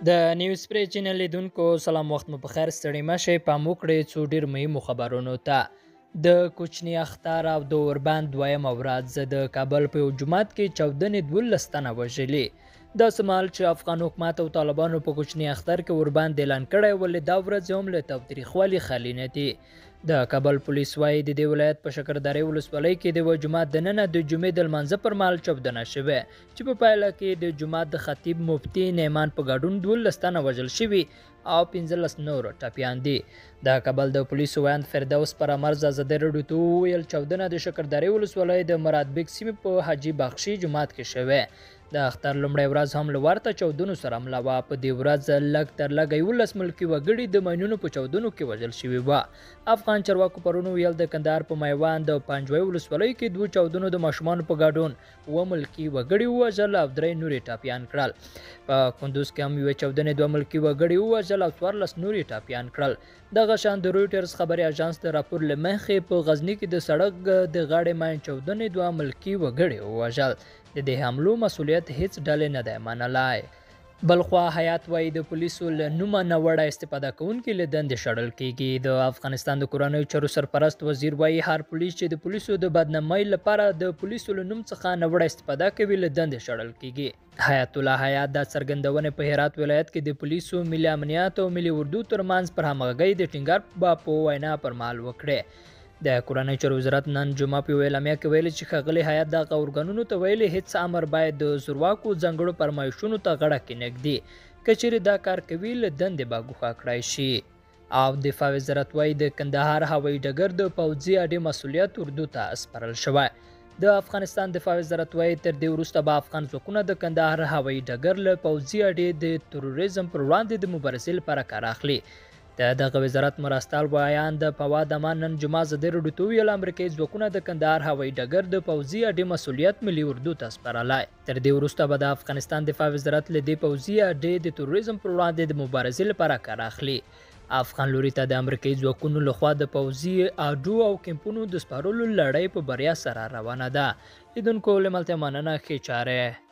د نیوز پری چینل لیدونکو سلام، وخت مو بخیر. ستړي مشه په موکړې څو ډیر مهمو خبرونو ته د کوچنی اختر او د اوربند دویم ورځ د کابل په یو جومات کې چاودنې 12 تنه وژلي. دا سمال چې افغان حکومت او طالبانو په کوچنی اختر کې اوربند اعلان کړی ولې دا ورځ هم له تاوتریخوالي خالي نه دي. د کابل پولیس وایي د دې ولایت په شکردرې ولسوالۍ کې د یو جومات دننه د جمعې د لمانځه پر مهال چاودنه شوې چې په پایله کې د جومات د خطیب مفتي نعمان په ګډون 12 تنه وژل شوي او 15 نور ټپیان دي. د کابل د پولیسو ویاند فردوس پرامرز ازادي راډیو ته وویل چاودنه د شکردرې ولسوالۍ د مراد بیګ سیمې په حاجي بخشي جومات کې شوې. د اختر لومړۍ ورځ هم له ورته چاودنو سره مله وه. په دې ورځ لږ تر لږه 11 ملکي وګړي د ماینونو په چاودنو کې وژل شوي وه. افغان چارواکو پرون ویل د کندهار په میوند او پنجوي ولسوالۍ کې 2 چاودنو د ماشومانو په ګډون 2 ملکي وګړي ووژل او 3 نورې ټپیان کړل. په کندوز کې هم یوې چاودنې 2 ملکي وګړي ووژل او 14 نورې ټپیان کړل. دغه شان د رویټرز خبري اژانس د راپور له مخې په غزني کې د سړک د غاړې ماین چاودنې 2 ملکي وګړي ووژل. د دې حملو مسؤلیت هیڅ ډلې نه دی منلی. بلخوا حیات وایي د پولیسو له نومه ناوړه استفاده کوونکي له دندې شړل کیږي. د افغانستان د کورنیو چارو سرپرست وزیر وایي هر پولیس چې د پولیسو د بدنامۍ لپاره د پولیسو له نوم څخه ناوړه استفاده کوي له دندې شړل کیږي. حیات الله حیات دا څرګندونې په هرات ولایت کې د پولیسو، ملي امنیت او ملي اردو ترمنځ پر همغږۍ د ټینګار په وینا پر مهال وکړې. د کورنیو چارو وزارت نن جمعه په اعلامیه کې ویلي چې ښاغلي حیات دغه ارګانونو ته ویلي هیڅ امر باید د زورواکو ځانګړو فرمایشونو ته غاړه کېنږدي. که چیرې دا کار کوي له دندې به ګوښه کړای شي. او دفاع وزارت وایي د کندهار هوایي ډګر د پوځي اډې مسؤلیت اردو ته سپارل شوی. د افغانستان دفاع وزارت وایي تر دې وروسته به افغان ځواکونه د کندهار هوایي ډګر له پوځي اډې د تروریزم پر وړاندې د مبارزې لپاره کار اخلي. د دغه وزارت مرستیال وایاند فواد امان نن جمعه ازادي راډیو ته ویل امریکایي ځواکونه د کندهار هوایي ډګر د پوځي اډې مسؤلیت ملي اردو ته سپارلی. تر دې وروسته به د افغانستان دفاع وزارت له دې پوځي اډې د تروریزم پر وړاندې د مبارزې لپاره کار اخلي. افغان لوري ته د امریکایي ځواکونو لخوا د پوځي اډو او کمپونو د سپارلو لړۍ په بریا سره روانه ده. لیدونکو له ملتیا مننه، ښې چارې.